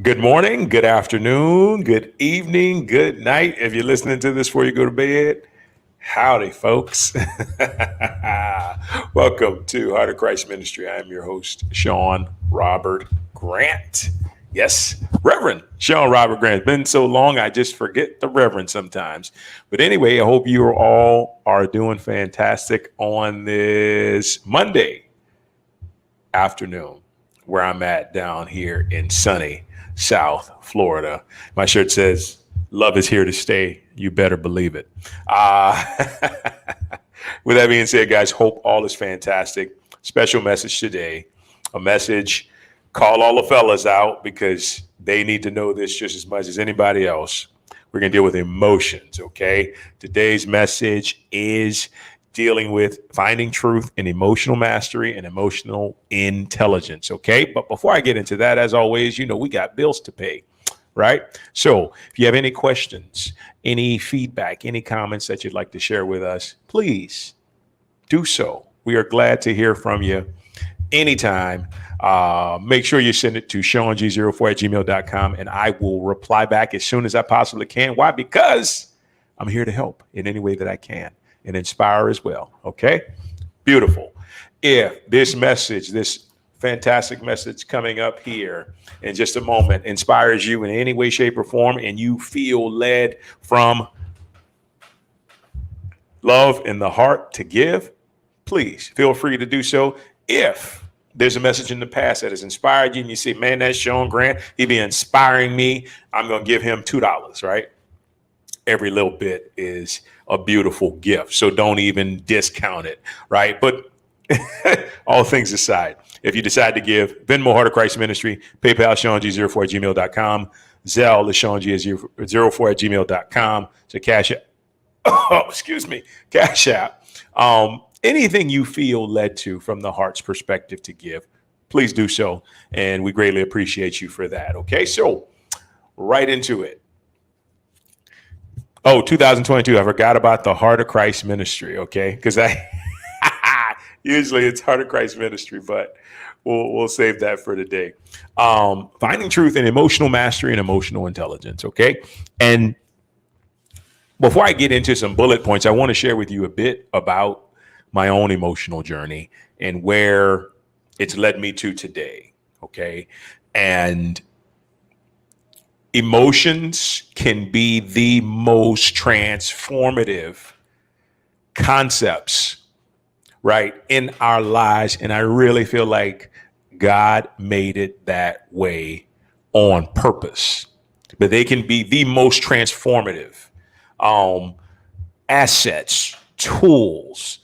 Good morning, good afternoon, good evening, good night. If you're listening to this before you go to bed, howdy, folks. Welcome to Heart of Christ Ministry. I am your host, Shaun Robert Grant. Yes, Reverend Shaun Robert Grant. It's been so long, I just forget the Reverend sometimes. But anyway, I hope you all are doing fantastic on this Monday afternoon, where I'm at down here in sunny South Florida. My shirt says, "Love is here to stay. You better believe it." With that being said, guys, hope all is fantastic. Special message today. A message, call all the fellas out because they need to know this just as much as anybody else. We're going to deal with emotions, okay? Today's message is dealing with finding truth in emotional mastery and emotional intelligence, okay? But before I get into that, as always, we got bills to pay, right? So if you have any questions, any feedback, any comments that you'd like to share with us, please do so. We are glad to hear from you anytime. Make sure you send it to ShaunG04@gmail.com and I will reply back as soon as I possibly can. Why? Because I'm here to help in any way that I can and inspire as well. Okay? Beautiful. If this message, this fantastic message coming up here in just a moment inspires you in any way, shape, or form, and you feel led from love in the heart to give, please feel free to do so. If there's a message in the past that has inspired you and you say, man, that's Shaun Grant, he be inspiring me, I'm going to give him $2, right? Every little bit is a beautiful gift. So don't even discount it, right? But all things aside, if you decide to give, Venmo, Heart of Christ Ministry, PayPal, ShaunG04@gmail.com, Zelle is ShaunG04@gmail.com. So Cash App, Cash App. Anything you feel led to from the heart's perspective to give, please do so. And we greatly appreciate you for that. Okay, so right into it. 2022. I forgot about the Heart of Christ Ministry. Okay, because usually it's Heart of Christ Ministry, but we'll save that for today. Finding truth in emotional mastery and emotional intelligence. Okay, and before I get into some bullet points, I want to share with you a bit about my own emotional journey and where it's led me to today. Okay, and emotions can be the most transformative concepts, right, in our lives. And I really feel like God made it that way on purpose. But they can be the most transformative assets, tools,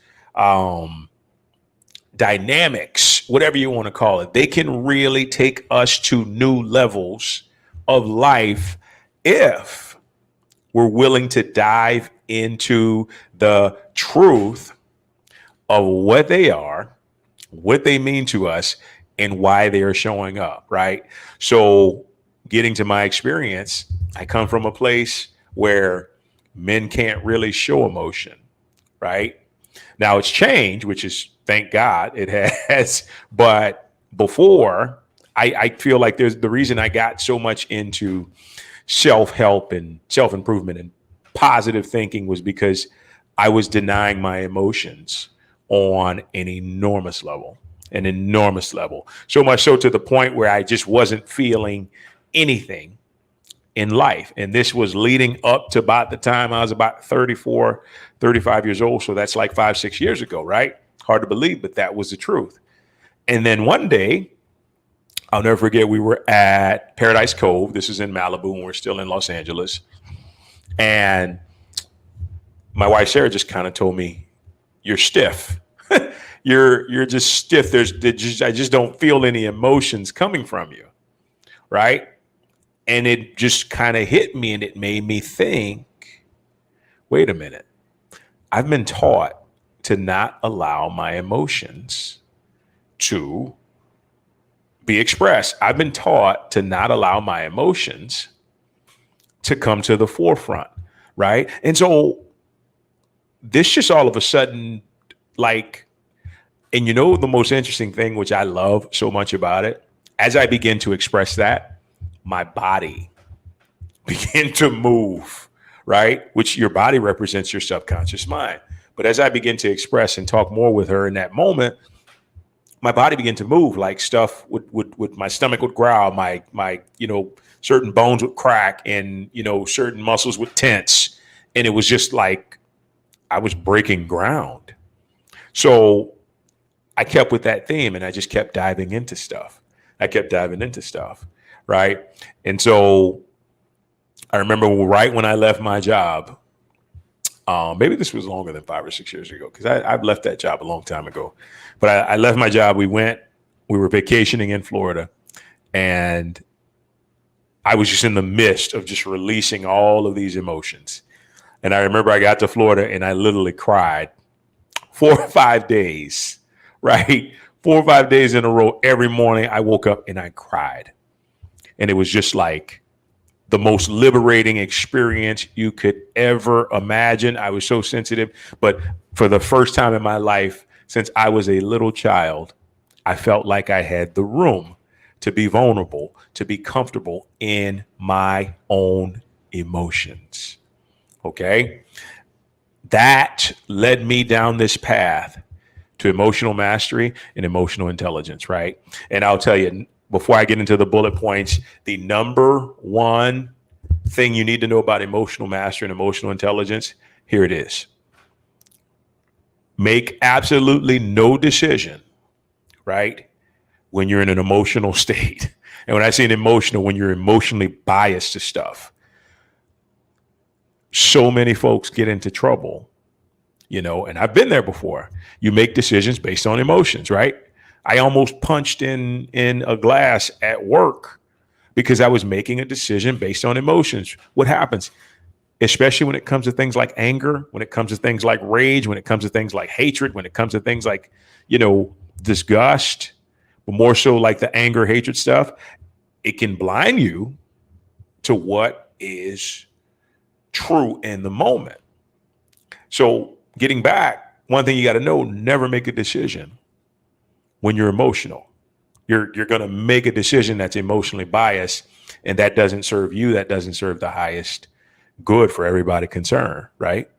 dynamics, whatever you want to call it. They can really take us to new levels of life if we're willing to dive into the truth of what they are, what they mean to us, and why they are showing up, right? So getting to my experience, I come from a place where men can't really show emotion, right? Now it's changed, which is, thank God it has, but before, I feel like there's the reason I got so much into self-help and self-improvement and positive thinking was because I was denying my emotions on an enormous level. So much so to the point where I just wasn't feeling anything in life. And this was leading up to about the time I was about 34, 35 years old. So that's like 5-6 years ago, right? Hard to believe, but that was the truth. And then one day, I'll never forget, we were at Paradise Cove. This is in Malibu, and we're still in Los Angeles. And my wife, Sarah, just kind of told me, you're stiff. you're just stiff. I just don't feel any emotions coming from you, right? And it just kind of hit me, and it made me think, wait a minute. I've been taught to not allow my emotions to be expressed. I've been taught to not allow my emotions to come to the forefront, right? And so this just all of a sudden, like, and the most interesting thing, which I love so much about it, as I begin to express that, my body begin to move, right? Which your body represents your subconscious mind. But as I begin to express and talk more with her in that moment, my body began to move, like stuff would my stomach would growl, my certain bones would crack, and certain muscles would tense, and it was just like I was breaking ground. So I kept with that theme, and I just kept diving into stuff. Right? And so I remember right when I left my job, maybe this was longer than 5 or 6 years ago, because I've left that job a long time ago. But I left my job. We were vacationing in Florida, and I was just in the midst of just releasing all of these emotions. And I remember I got to Florida and I literally cried 4 or 5 days, right? 4 or 5 days in a row. Every morning I woke up and I cried. And it was just like the most liberating experience you could ever imagine. I was so sensitive, but for the first time in my life since I was a little child, I felt like I had the room to be vulnerable, to be comfortable in my own emotions. Okay? That led me down this path to emotional mastery and emotional intelligence, right? And I'll tell you, before I get into the bullet points, the number one thing you need to know about emotional mastery and emotional intelligence, here it is. Make absolutely no decision, right, when you're in an emotional state. And when I say an emotional, when you're emotionally biased to stuff. So many folks get into trouble, and I've been there before. You make decisions based on emotions, right? I almost punched in a glass at work because I was making a decision based on emotions. What happens, especially when it comes to things like anger, when it comes to things like rage, when it comes to things like hatred, when it comes to things like, disgust, but more so like the anger, hatred stuff, it can blind you to what is true in the moment. So getting back, one thing you got to know, never make a decision when you're emotional. You're going to make a decision that's emotionally biased, and that doesn't serve you. That doesn't serve the highest good for everybody concerned, right?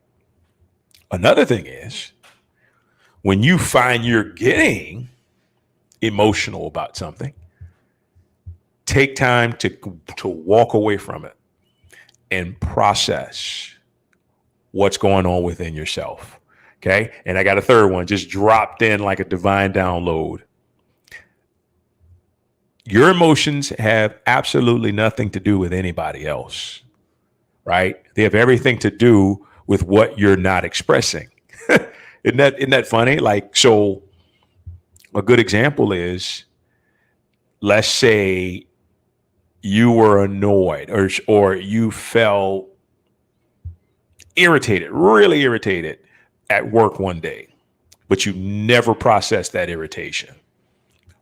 Another thing is, when you find you're getting emotional about something, take time to walk away from it and process what's going on within yourself. Okay. And I got a third one just dropped in like a divine download. Your emotions have absolutely nothing to do with anybody else, right? They have everything to do with what you're not expressing. Isn't that funny? Like, so a good example is, let's say you were annoyed or you felt irritated, really irritated at work one day, but you never processed that irritation,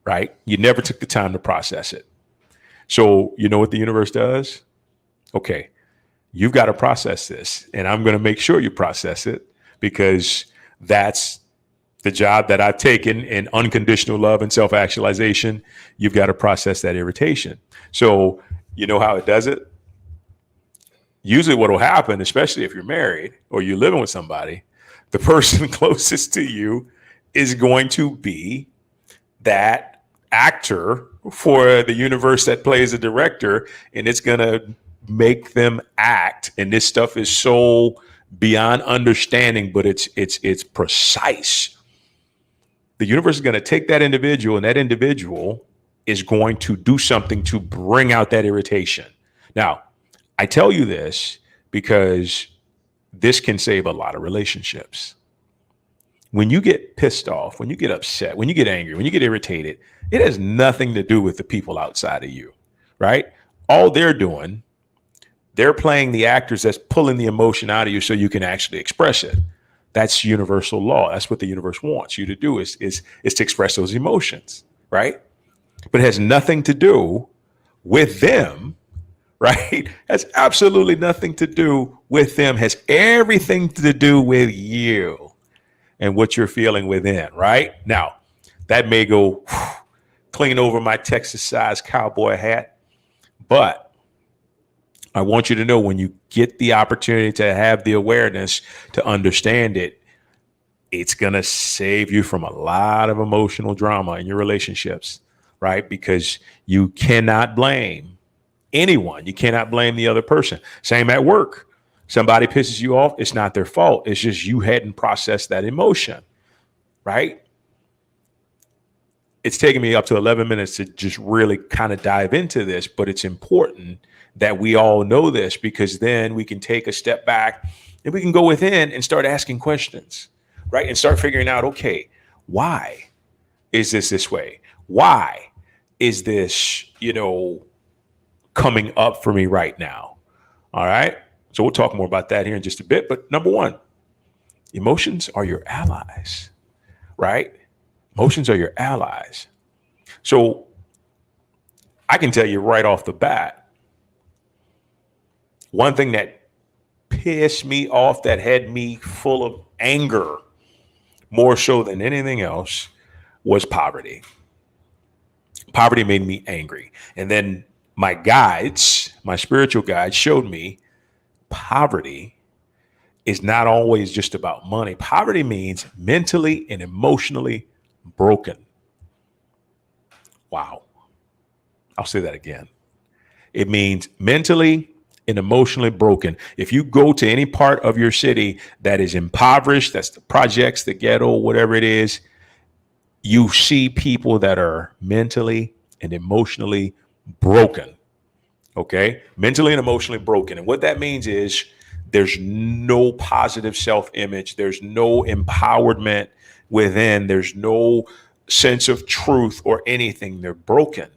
right? You never took the time to process it. So you know what the universe does? Okay, you've got to process this, and I'm going to make sure you process it, because that's the job that I've taken in unconditional love and self-actualization. You've got to process that irritation. So you know how it does it? Usually what will happen, especially if you're married or you're living with somebody, the person closest to you is going to be that actor for the universe that plays a director, and it's going to make them act. And this stuff is so beyond understanding, but it's precise. The universe is going to take that individual, and that individual is going to do something to bring out that irritation. Now, I tell you this because this can save a lot of relationships. When you get pissed off, when you get upset, when you get angry, when you get irritated, it has nothing to do with the people outside of you, right? All they're doing, they're playing the actors that's pulling the emotion out of you so you can actually express it. That's universal law. That's what the universe wants you to do is to express those emotions, right? But it has nothing to do with them, right? Has absolutely nothing to do with them. Has everything to do with you and what you're feeling within, right? Now, that may go clean over my Texas-sized cowboy hat, But I want you to know, when you get the opportunity to have the awareness to understand it, it's going to save you from a lot of emotional drama in your relationships, right? Because you cannot blame anyone. You cannot blame the other person. Same at work. Somebody pisses you off. It's not their fault. It's just you hadn't processed that emotion, right? It's taken me up to 11 minutes to just really kind of dive into this, but it's important that we all know this, because then we can take a step back and we can go within and start asking questions, right? And start figuring out, okay, why is this way? Why is this, coming up for me right now? All right. So we'll talk more about that here in just a bit. But number one, emotions are your allies, right? Emotions are your allies. So I can tell you right off the bat, one thing that pissed me off, that had me full of anger, more so than anything else, was poverty. Poverty made me angry. And then my guides, my spiritual guides, showed me poverty is not always just about money. Poverty means mentally and emotionally broken. Wow. I'll say that again. It means mentally and emotionally broken. If you go to any part of your city that is impoverished, that's the projects, the ghetto, whatever it is, you see people that are mentally and emotionally broken. Okay? Mentally and emotionally broken. And what that means is there's no positive self-image. There's no empowerment within. There's no sense of truth or anything. They're broken.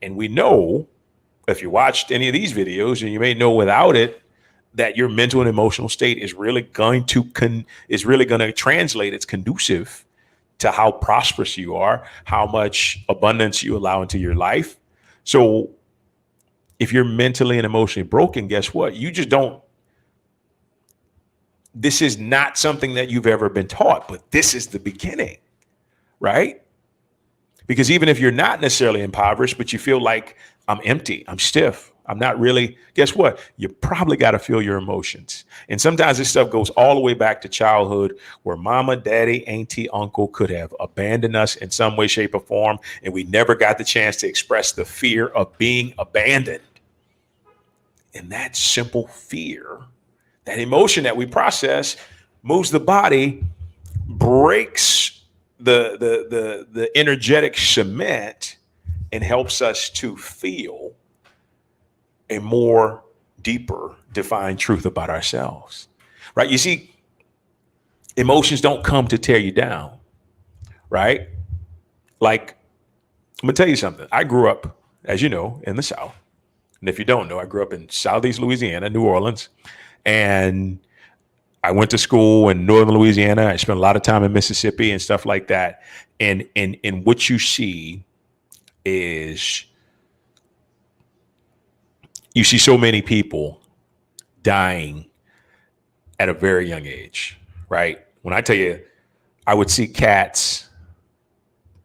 And we know, if you watched any of these videos, and you may know without it, that your mental and emotional state is really going to translate. It's conducive to how prosperous you are, how much abundance you allow into your life. So if you're mentally and emotionally broken, guess what? You just don't. This is not something that you've ever been taught, but this is the beginning, right? Because even if you're not necessarily impoverished, but you feel like I'm empty, I'm stiff, I'm not really, guess what? You probably got to feel your emotions. And sometimes this stuff goes all the way back to childhood, where mama, daddy, auntie, uncle could have abandoned us in some way, shape, or form. And we never got the chance to express the fear of being abandoned. And that simple fear, that emotion that we process, moves the body, breaks the energetic cement, and helps us to feel a more deeper, defined truth about ourselves, right? You see, emotions don't come to tear you down, right? Like, I'm gonna tell you something. I grew up, as you know, in the South. And if you don't know, I grew up in Southeast Louisiana, New Orleans, and I went to school in Northern Louisiana. I spent a lot of time in Mississippi and stuff like that. And what you see is, you see so many people dying at a very young age, right? When I tell you, I would see cats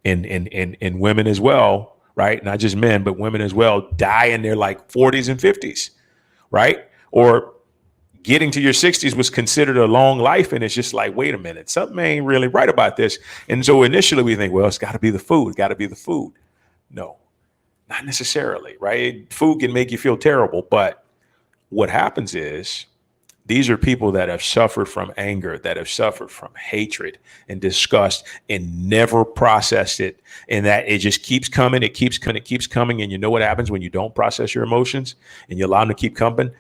in women as well, right? Not just men, but women as well, die in their like 40s and 50s, right? Or getting to your 60s was considered a long life. And it's just like, wait a minute, something ain't really right about this. And so initially we think, well, it's got to be the food, got to be the food. No, not necessarily, right? Food can make you feel terrible. But what happens is, these are people that have suffered from anger, that have suffered from hatred and disgust, and never processed it. And that it just keeps coming. It keeps coming. And you know what happens when you don't process your emotions and you allow them to keep coming?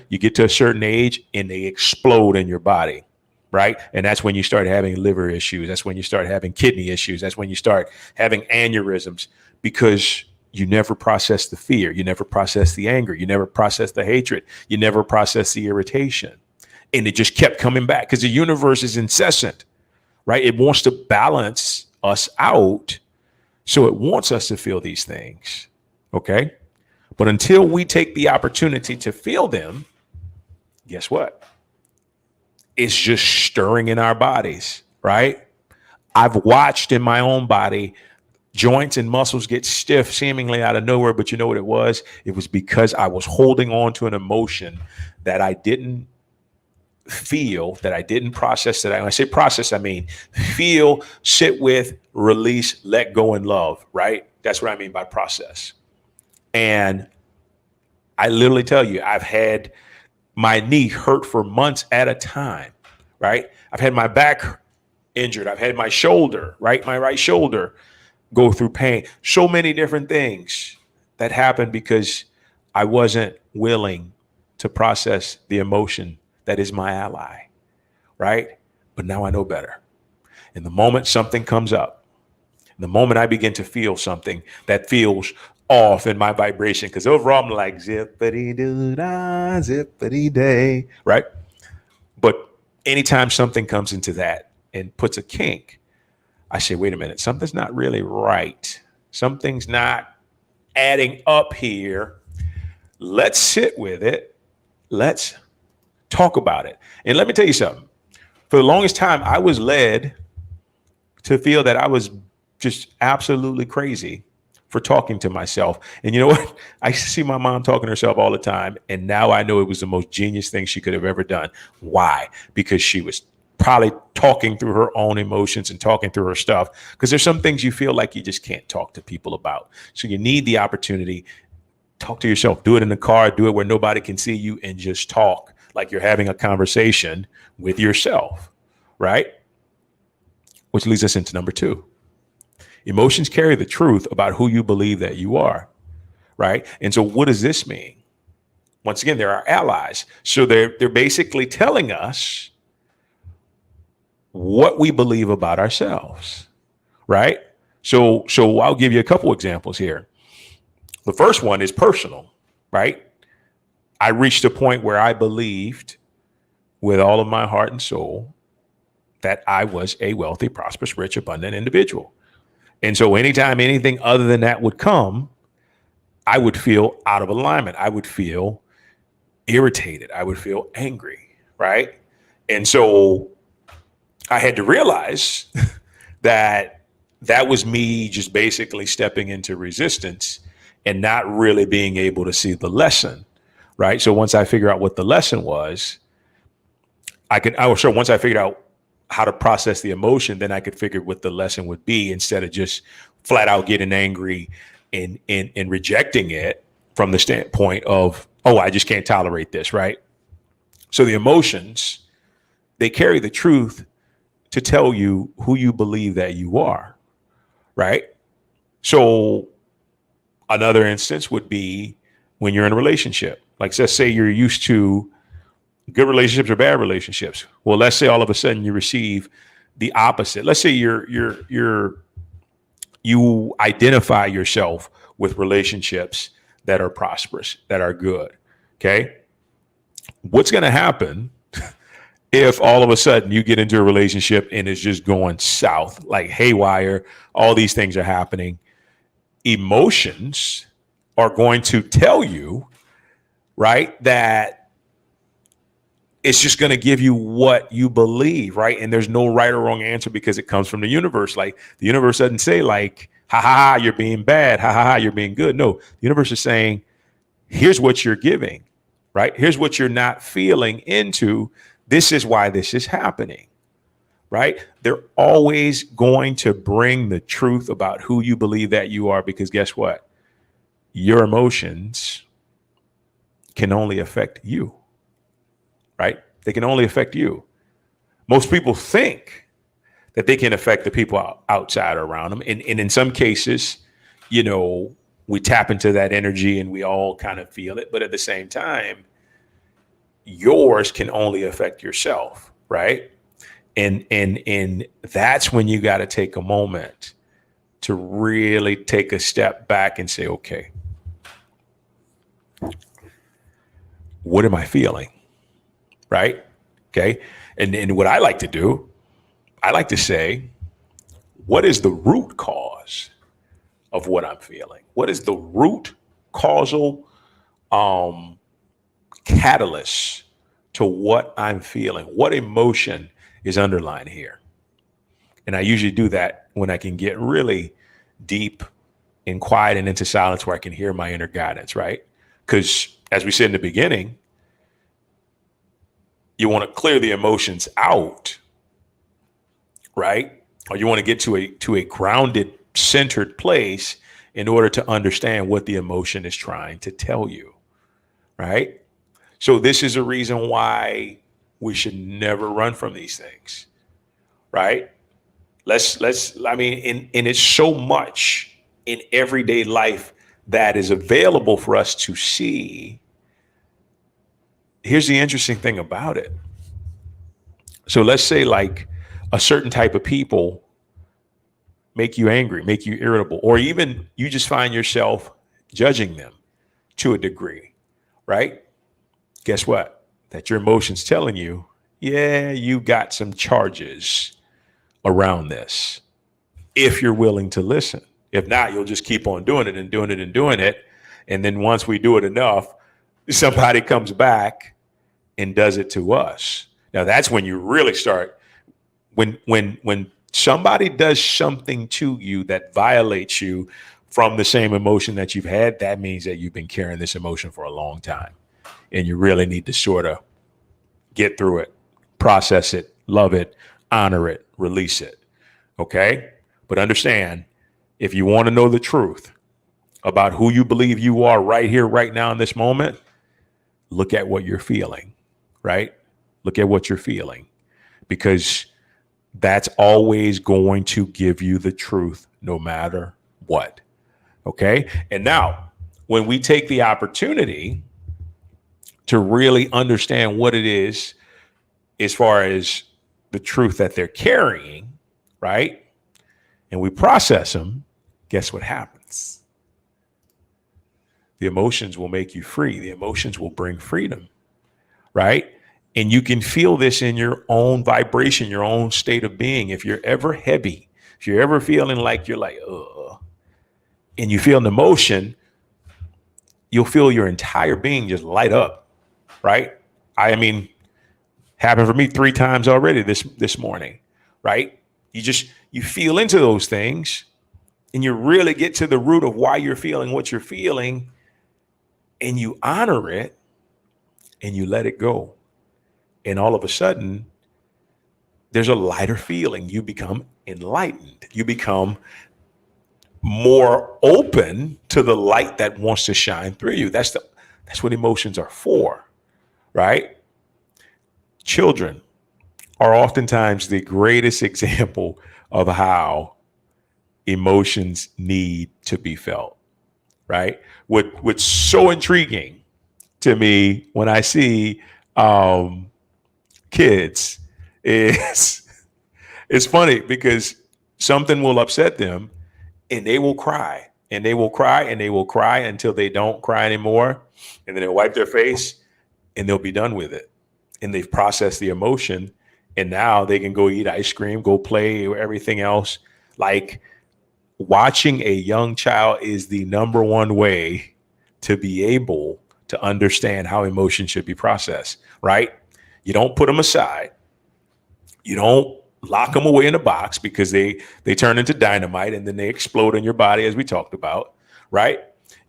You get to a certain age and they explode in your body, right? And that's when you start having liver issues. That's when you start having kidney issues. That's when you start having aneurysms, because you never process the fear. You never process the anger. You never process the hatred. You never process the irritation. And it just kept coming back, because the universe is incessant, right? It wants to balance us out. So it wants us to feel these things. Okay. But until we take the opportunity to feel them, guess what? It's just stirring in our bodies, right? I've watched in my own body Joints and muscles get stiff seemingly out of nowhere, but you know what it was? It was because I was holding on to an emotion that I didn't feel, that I didn't process. When I say process, I mean feel, sit with, release, let go, and love, right? That's what I mean by process. And I literally tell you, I've had my knee hurt for months at a time, right? I've had my back injured. I've had my shoulder, right? My right shoulder go through pain. So many different things that happened because I wasn't willing to process the emotion that is my ally, right? But now I know better. And the moment something comes up, the moment I begin to feel something that feels off in my vibration, because overall I'm like zippity doo dah, zippity day, right? But anytime something comes into that and puts a kink, I say, wait a minute, something's not really right. Something's not adding up here. Let's sit with it. Let's talk about it. And let me tell you something. For the longest time, I was led to feel that I was just absolutely crazy for talking to myself. And you know what? I see my mom talking to herself all the time. And now I know it was the most genius thing she could have ever done. Why? Because she was probably talking through her own emotions and talking through her stuff. Because there's some things you feel like you just can't talk to people about. So you need the opportunity. Talk to yourself. Do it in the car. Do it where nobody can see you and just talk like you're having a conversation with yourself, right? Which leads us into number 2. Emotions carry the truth about who you believe that you are, right? And so what does this mean? Once again, they're our allies. So they're basically telling us what we believe about ourselves, right? So I'll give you a couple examples here. The first one is personal, right? I reached a point where I believed with all of my heart and soul that I was a wealthy, prosperous, rich, abundant individual. And so anytime anything other than that would come, I would feel out of alignment. I would feel irritated. I would feel angry, right? And so I had to realize that that was me just basically stepping into resistance and not really being able to see the lesson, right? So once I figured out what the lesson was, once I figured out how to process the emotion, then I could figure what the lesson would be instead of just flat out getting angry and rejecting it from the standpoint of, oh, I just can't tolerate this, right? So the emotions, they carry the truth to tell you who you believe that you are, right? So another instance would be when you're in a relationship. Like, let's say you're used to good relationships or bad relationships. Well, let's say all of a sudden you receive the opposite. Let's say you identify yourself with relationships that are prosperous, that are good. Okay. What's going to happen if all of a sudden you get into a relationship and it's just going south, like haywire, all these things are happening? Emotions are going to tell you, right, that it's just going to give you what you believe, right? And there's no right or wrong answer because it comes from the universe. Like, the universe doesn't say like, ha ha ha, you're being bad. Ha ha ha, you're being good. No, the universe is saying, here's what you're giving, right? Here's what you're not feeling into. This is why this is happening, right? They're always going to bring the truth about who you believe that you are, because guess what? Your emotions can only affect you. Right? They can only affect you. Most people think that they can affect the people outside or around them. And in some cases, you know, we tap into that energy and we all kind of feel it. But at the same time, yours can only affect yourself, right? And that's when you got to take a moment to really take a step back and say, okay, what am I feeling? Right? Okay. And what I like to do, I like to say, what is the root cause of what I'm feeling? What is the root causal catalyst to what I'm feeling? What emotion is underlying here? And I usually do that when I can get really deep and quiet and into silence where I can hear my inner guidance, right? Because as we said in the beginning, you want to clear the emotions out, right? Or you want to get to a grounded, centered place in order to understand what the emotion is trying to tell you, right? So this is a reason why we should never run from these things, right? I mean, and it's so much in everyday life that is available for us to see. Here's the interesting thing about it. So let's say like a certain type of people make you angry, make you irritable, or even you just find yourself judging them to a degree, right? Guess what? That your emotions telling you, yeah, you got some charges around this, if you're willing to listen. If not, you'll just keep on doing it and doing it and doing it. And then once we do it enough, somebody comes back and does it to us. Now that's when you really start, when somebody does something to you that violates you from the same emotion that you've had, that means that you've been carrying this emotion for a long time. And you really need to sort of get through it, process it, love it, honor it, release it. Okay? But understand, if you want to know the truth about who you believe you are right here, right now in this moment, look at what you're feeling, right? Look at what you're feeling, because that's always going to give you the truth no matter what. Okay? And now, when we take the opportunity to really understand what it is as far as the truth that they're carrying, right? And we process them, guess what happens? The emotions will make you free. The emotions will bring freedom, right? And you can feel this in your own vibration, your own state of being. If you're ever heavy, if you're ever feeling like you're like, and you feel an emotion, you'll feel your entire being just light up, right? I mean, happened for me 3 times already this morning, right? You feel into those things and you really get to the root of why you're feeling what you're feeling, and you honor it and you let it go. And all of a sudden, there's a lighter feeling. You become enlightened. You become more open to the light that wants to shine through you. That's what emotions are for, right? Children are oftentimes the greatest example of how emotions need to be felt, right? What's so intriguing to me when I see kids is it's funny because something will upset them and they will cry and they will cry and they will cry until they don't cry anymore. And then they'll wipe their face and they'll be done with it. And they've processed the emotion, and now they can go eat ice cream, go play, or everything else. Like, watching a young child is the number one way to be able to understand how emotions should be processed, right? You don't put them aside. You don't lock them away in a box because they turn into dynamite and then they explode in your body, as we talked about, right?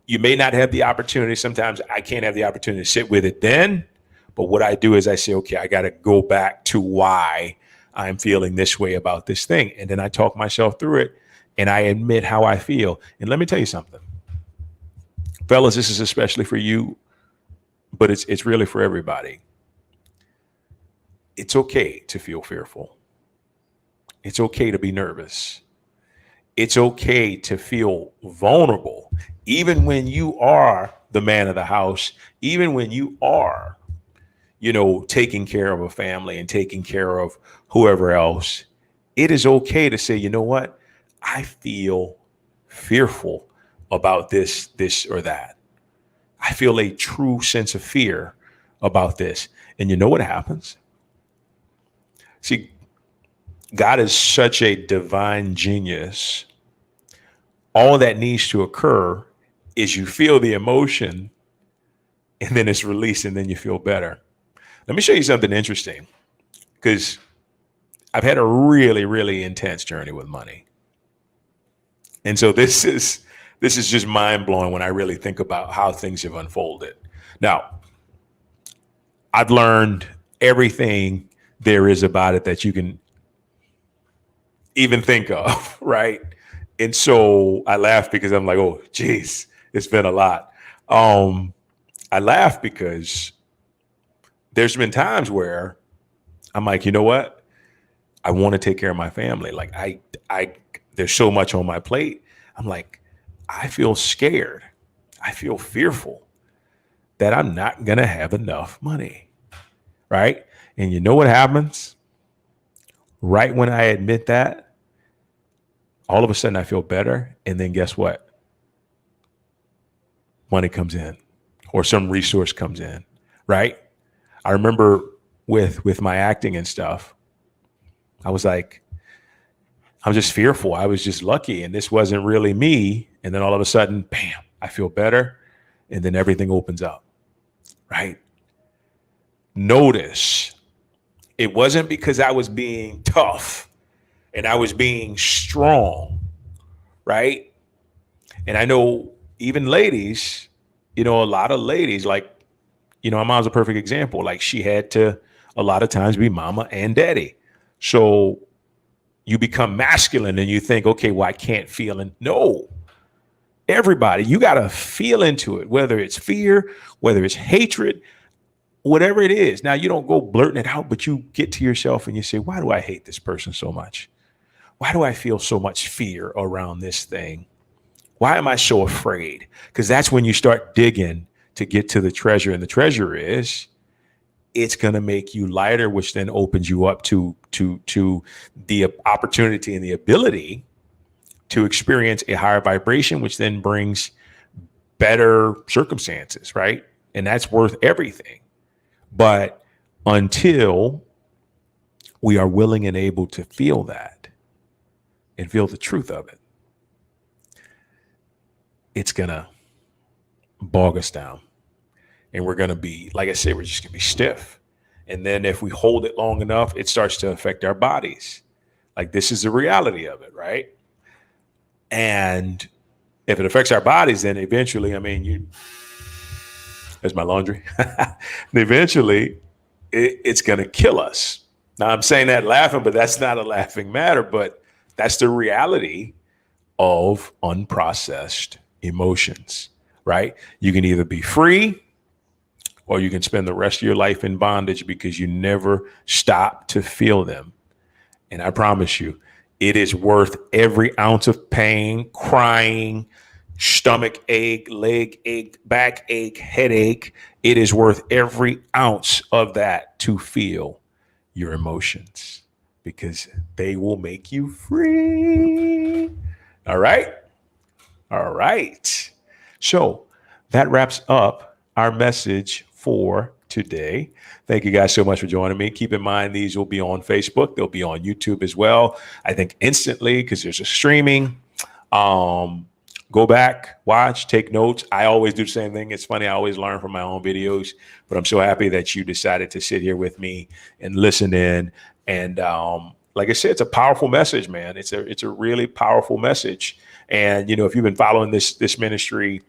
You may not have the opportunity. Sometimes I can't have the opportunity to sit with it then. But what I do is I say, okay, I got to go back to why I'm feeling this way about this thing. And then I talk myself through it and I admit how I feel. And let me tell you something, fellas, this is especially for you, but it's really for everybody. It's okay to feel fearful. It's okay to be nervous. It's okay to feel vulnerable, even when you are the man of the house, even when you are, taking care of a family and taking care of whoever else. It is okay to say, you know what? I feel fearful about this or that. I feel a true sense of fear about this. And you know what happens? See, God is such a divine genius. All that needs to occur is you feel the emotion and then it's released and then you feel better. Let me show you something interesting, because I've had a really, really intense journey with money. And so this is just mind blowing when I really think about how things have unfolded. Now, I've learned everything there is about it that you can even think of, right? And so I laugh because I'm like, oh, geez, it's been a lot. I laugh because there's been times where I'm like, you know what? I want to take care of my family. Like there's so much on my plate. I'm like, I feel scared. I feel fearful that I'm not going to have enough money. Right. And you know what happens? Right when I admit that, all of a sudden I feel better. And then guess what? Money comes in or some resource comes in. Right. I remember with my acting and stuff, I was like, I'm just fearful. I was just lucky. And this wasn't really me. And then all of a sudden, bam, I feel better. And then everything opens up. Right. Notice it wasn't because I was being tough and I was being strong. Right. And I know even ladies, a lot of ladies, like, my mom's a perfect example. Like she had to a lot of times be mama and daddy. So you become masculine and you think, okay, well, I can't feel. And no, everybody, you got to feel into it, whether it's fear, whether it's hatred, whatever it is. Now, you don't go blurting it out, but you get to yourself and you say, why do I hate this person so much? Why do I feel so much fear around this thing? Why am I so afraid? Because that's when you start digging to get to the treasure. And the treasure is, it's going to make you lighter, which then opens you up to the opportunity and the ability to experience a higher vibration, which then brings better circumstances, right? And that's worth everything. But until we are willing and able to feel that and feel the truth of it, it's going to bog us down. And we're going to be, like I said, we're just going to be stiff. And then if we hold it long enough, it starts to affect our bodies. Like this is the reality of it, right? And if it affects our bodies, then eventually, there's my laundry. Eventually, it's going to kill us. Now, I'm saying that laughing, but that's not a laughing matter. But that's the reality of unprocessed emotions, right? You can either be free or you can spend the rest of your life in bondage because you never stop to feel them. And I promise you, it is worth every ounce of pain, crying, stomach ache, leg ache, back ache, headache. It is worth every ounce of that to feel your emotions because they will make you free. All right. All right. So that wraps up our message for today. Thank you guys so much for joining me. Keep in mind, these will be on Facebook. They'll be on YouTube as well. I think instantly because there's a streaming. Go back, watch, take notes. I always do the same thing. It's funny. I always learn from my own videos, but I'm so happy that you decided to sit here with me and listen in. And like I said, it's a powerful message, man. It's a really powerful message. And, if you've been following this ministry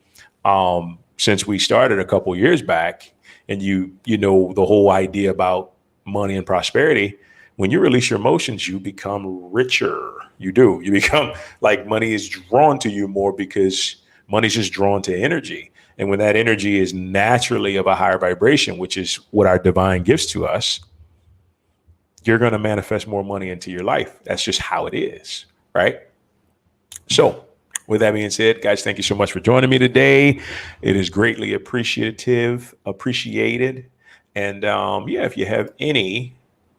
since we started a couple years back, and you know the whole idea about money and prosperity, when you release your emotions, you become richer. You do. You become like money is drawn to you more because money's just drawn to energy. And when that energy is naturally of a higher vibration, which is what our divine gives to us, you're going to manifest more money into your life. That's just how it is, right? So with that being said, guys, thank you so much for joining me today. It is greatly appreciated. And if you have any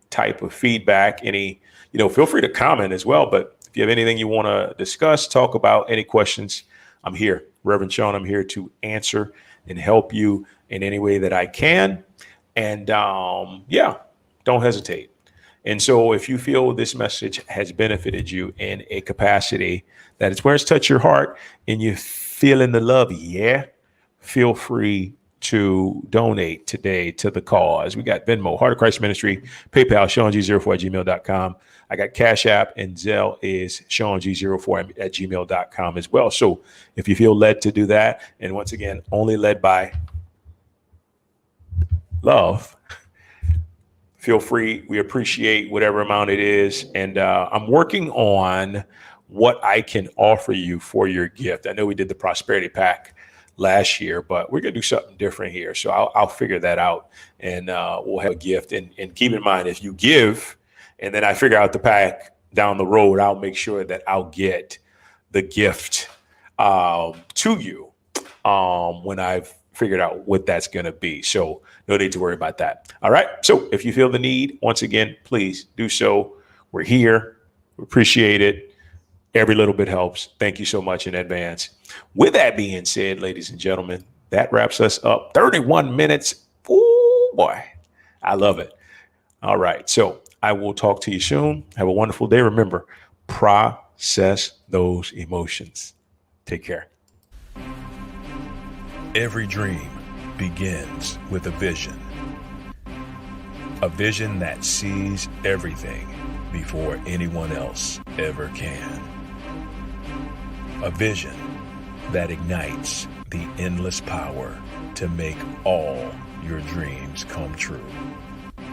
type of feedback, feel free to comment as well. But if you have anything you want to discuss, talk about, any questions, I'm here. Reverend Shaun, I'm here to answer and help you in any way that I can. And don't hesitate. And so if you feel this message has benefited you in a capacity that it's where it's touched your heart and you're feeling the love, feel free to donate today to the cause. We got Venmo, Heart of Christ Ministry, PayPal, ShaunG04 @gmail.com. I got Cash App, and Zelle is ShaunG04 @gmail.com as well. So if you feel led to do that, and once again, only led by love, feel free. We appreciate whatever amount it is. And I'm working on what I can offer you for your gift. I know we did the prosperity pack last year, but we're going to do something different here. So I'll figure that out, and we'll have a gift. And keep in mind, if you give and then I figure out the pack down the road, I'll make sure that I'll get the gift to you when I've figured out what that's going to be. So no need to worry about that. All right. So if you feel the need, once again, please do so. We're here. We appreciate it. Every little bit helps. Thank you so much in advance. With that being said, ladies and gentlemen, that wraps us up. 31 minutes. Oh boy, I love it. All right. So I will talk to you soon. Have a wonderful day. Remember, process those emotions. Take care. Every dream begins with a vision that sees everything before anyone else ever can. A vision that ignites the endless power to make all your dreams come true.